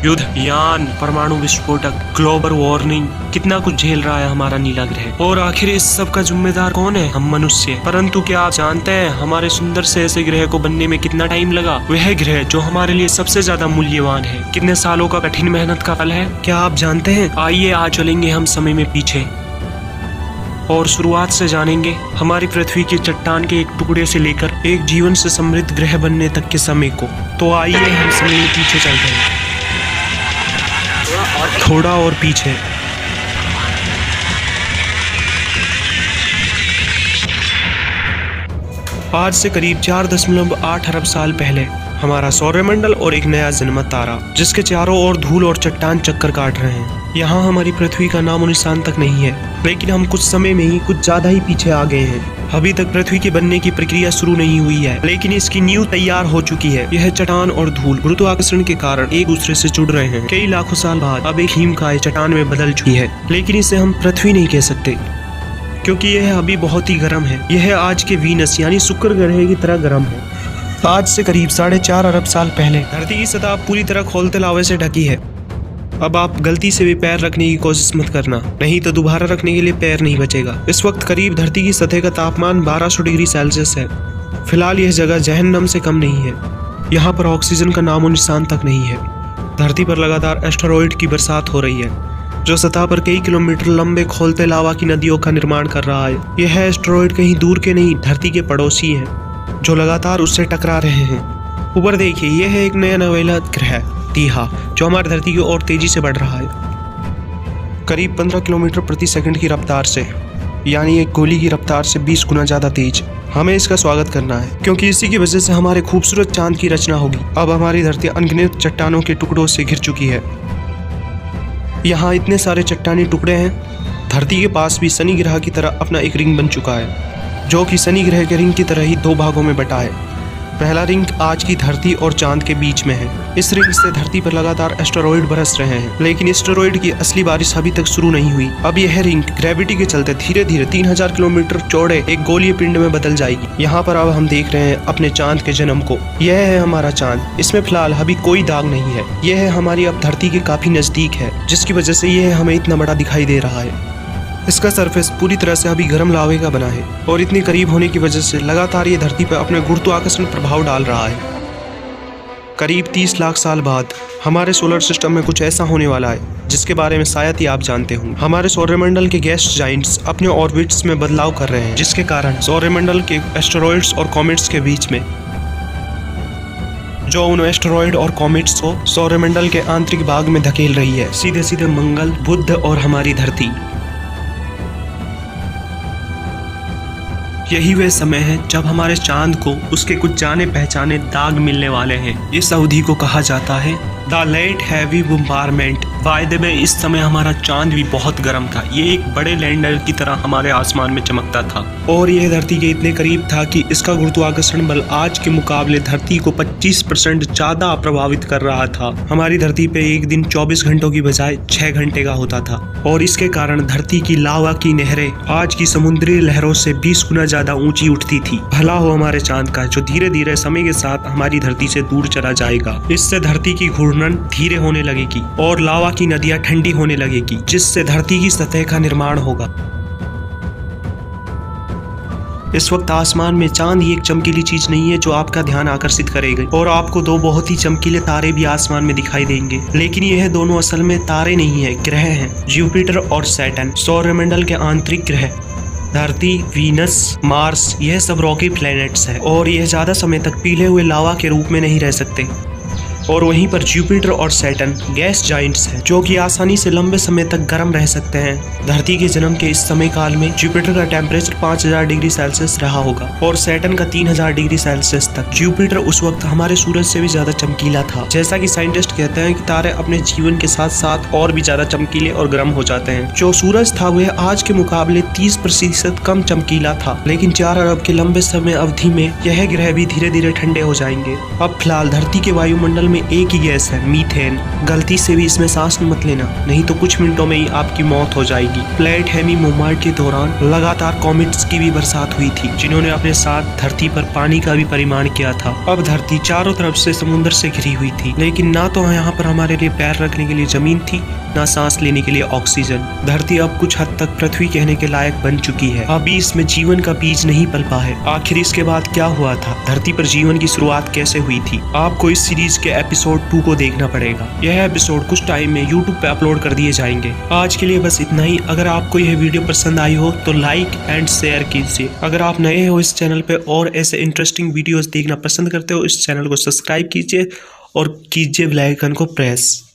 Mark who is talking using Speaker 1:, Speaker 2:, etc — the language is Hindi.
Speaker 1: युद्ध, यान, परमाणु विस्फोटक, ग्लोबल वार्मिंग, कितना कुछ झेल रहा है हमारा नीला ग्रह। और आखिर इस सब का जिम्मेदार कौन है? हम मनुष्य। परंतु क्या आप जानते हैं हमारे सुंदर से ऐसे ग्रह को बनने में कितना टाइम लगा? वह ग्रह जो हमारे लिए सबसे ज्यादा मूल्यवान है, कितने सालों का कठिन मेहनत का फल है, क्या आप जानते हैं? आइए आज चलेंगे हम समय में पीछे और शुरुआत से जानेंगे हमारी पृथ्वी की चट्टान के एक टुकड़े से लेकर एक जीवन से समृद्ध ग्रह बनने तक के समय को। तो आइए हम समय में पीछे चलते हैं, थोड़ा और पीछे। आज से करीब 4.8 अरब साल पहले हमारा सौरमंडल और एक नया जन्मत तारा, जिसके चारों ओर धूल और चट्टान चक्कर काट रहे हैं। यहाँ हमारी पृथ्वी का नामो निशान तक नहीं है, लेकिन हम कुछ समय में ही कुछ ज्यादा ही पीछे आ गए हैं। अभी तक पृथ्वी के बनने की प्रक्रिया शुरू नहीं हुई है, लेकिन इसकी नींव तैयार हो चुकी है। यह चट्टान और धूल गुरुत्वाकर्षण के कारण एक दूसरे से जुड़ रहे हैं। कई लाखों साल बाद अब एक हिमकाय चट्टान में बदल चुकी है, लेकिन इसे हम पृथ्वी नहीं कह सकते, क्योंकि यह अभी बहुत ही गर्म है। यह आज के वीनस यानी शुक्र ग्रह की तरह गर्म है। आज से करीब 4.5 अरब साल पहले धरती की सतह पूरी तरह खोलते लावे से ढकी है। अब आप गलती से भी पैर रखने की कोशिश मत करना, नहीं तो दोबारा रखने के लिए पैर नहीं बचेगा। इस वक्त करीब धरती की सतह का तापमान 1200 डिग्री सेल्सियस है। फिलहाल यह जगह जहन्नम से कम नहीं है। यहाँ पर ऑक्सीजन का नामो निशान तक नहीं है। धरती पर लगातार एस्टेरॉइड की बरसात हो रही है, जो सतह पर कई किलोमीटर लंबे खोलते लावा की नदियों का निर्माण कर रहा है। यह एस्टेरॉइड कहीं दूर के नहीं, धरती के पड़ोसी हैं, जो लगातार उससे टकरा रहे हैं। ऊपर देखिए, यह है एक नया नवेला ग्रह तीहा, जो हमारी धरती की ओर तेजी से बढ़ रहा है, करीब 15 किलोमीटर प्रति सेकंड की रफ्तार से, यानी एक गोली की रफ्तार से 20 गुना ज्यादा तेज। हमें इसका स्वागत करना है, क्योंकि इसी की वजह से हमारे खूबसूरत चांद की रचना होगी। अब हमारी धरती अनगिनत चट्टानों के टुकड़ों से घिर चुकी है। यहाँ इतने सारे चट्टानी टुकड़े हैं। धरती के पास भी शनि ग्रह की तरह अपना एक रिंग बन चुका है, जो कि शनि ग्रह के रिंग की तरह ही 2 भागों में बटा है। पहला रिंग आज की धरती और चांद के बीच में है। इस रिंग से धरती पर लगातार एस्टेरॉइड बरस रहे हैं, लेकिन एस्टेरॉइड की असली बारिश अभी तक शुरू नहीं हुई। अब यह रिंग ग्रेविटी के चलते धीरे धीरे 3000 किलोमीटर चौड़े एक गोलीय पिंड में बदल जाएगी। यहाँ पर अब हम देख रहे हैं अपने चांद के जन्म को। यह है हमारा चांद। इसमें फिलहाल अभी कोई दाग नहीं है। यह है हमारी अब धरती के काफी नजदीक है, जिसकी वजह से यह हमें इतना बड़ा दिखाई दे रहा है। इसका सरफेस पूरी तरह से अभी गर्म लावे का बना है, और इतनी करीब होने की वजह से लगातार ये धरती पर अपने गुरुत्वाकर्षण प्रभाव डाल रहा है। करीब 30 लाख साल बाद हमारे सोलर सिस्टम में कुछ ऐसा होने वाला है, जिसके बारे में शायद ही आप जानते होंगे। हमारे सौरमंडल के गैस जाइंट्स अपने ऑर्बिट्स में बदलाव कर रहे हैं, जिसके कारण सौरमंडल के एस्टेरॉइड्स और कॉमेट्स के बीच में, जो उन एस्टेरॉइड और कॉमेट्स को सौरमंडल के आंतरिक भाग में धकेल रही है, सीधे सीधे मंगल, बुध और हमारी धरती। यही वह समय है जब हमारे चांद को उसके कुछ जाने पहचाने दाग मिलने वाले हैं। इस अवधि को कहा जाता है the late heavy bombardment. By the way, इस समय हमारा चांद भी बहुत गर्म था। ये एक बड़े लैंडर की तरह हमारे आसमान में चमकता था, और यह धरती के इतने करीब था कि इसका गुरुत्वाकर्षण बल आज के मुकाबले धरती को 25% ज्यादा प्रभावित कर रहा था। हमारी धरती पे एक दिन 24 घंटों की बजाय 6 घंटे का होता था, और इसके कारण धरती की लावा की नहरें आज की समुद्री लहरों से 20 गुना ज्यादा ऊंची उठती थी। भला हो हमारे चांद का, जो धीरे धीरे समय के साथ हमारी धरती से दूर चला जाएगा। इससे धरती की घूर्णन धीरे होने लगेगी और लावा की नदियां ठंडी होने लगेगी, जिससे धरती की सतह का निर्माण होगा। इस वक्त आसमान में चांद ही एक चमकीली चीज नहीं है जो आपका ध्यान आकर्षित करेगी, और आपको 2 बहुत ही चमकीले तारे भी आसमान में दिखाई देंगे। लेकिन यह दोनों असल में तारे नहीं है, ग्रह हैं, जुपिटर और सैटर्न। सौरमंडल के आंतरिक ग्रह धरती, वीनस, मार्स, यह सब रॉकी प्लैनेट्स है, और यह ज्यादा समय तक पीले हुए लावा के रूप में नहीं रह सकते। और वहीं पर जुपिटर और सैटर्न गैस जाइंट्स हैं, जो कि आसानी से लंबे समय तक गर्म रह सकते हैं। धरती के जन्म के इस समय काल में जुपिटर का टेम्परेचर 5000 डिग्री सेल्सियस रहा होगा, और सैटर्न का 3000 डिग्री सेल्सियस तक। जुपिटर उस वक्त हमारे सूरज से भी ज्यादा चमकीला था। जैसा कि साइंटिस्ट कहते हैं कि तारे अपने जीवन के साथ साथ और भी ज्यादा चमकीले और गर्म हो जाते हैं। जो सूरज था वह आज के मुकाबले 30% कम चमकीला था, लेकिन 4 अरब के लंबे समय अवधि में यह ग्रह भी धीरे धीरे ठंडे हो जाएंगे। अब फिलहाल धरती के वायुमंडल में एक ही गैस है, मीथेन। गलती से भी इसमें सांस मत लेना, नहीं तो कुछ मिनटों में ही आपकी मौत हो जाएगी। प्लेट हेमी मूवमेंट के दौरान लगातार कॉमेट्स की भी बरसात हुई थी, जिन्होंने अपने साथ धरती पर पानी का भी परिमाण किया था। अब धरती चारों तरफ से समुद्र से घिरी हुई थी, लेकिन ना तो यहाँ पर हमारे लिए पैर रखने के लिए जमीन थी, ना सांस लेने के लिए ऑक्सीजन। धरती अब कुछ हद तक पृथ्वी कहने के लायक बन चुकी है। अभी इसमें जीवन का बीज नहीं पनपा है। आखिर इसके बाद क्या हुआ था? धरती पर जीवन की शुरुआत कैसे हुई थी? आपको इस सीरीज के एपिसोड 2 को देखना पड़ेगा। यह एपिसोड कुछ टाइम में YouTube पे अपलोड कर दिए जाएंगे। आज के लिए बस इतना ही। अगर आपको यह वीडियो पसंद आई हो तो लाइक एंड शेयर कीजिए। अगर आप नए हो इस चैनल पे और ऐसे इंटरेस्टिंग वीडियोस देखना पसंद करते हो, इस चैनल को सब्सक्राइब कीजिए और कीजिए बेल आइकन को प्रेस।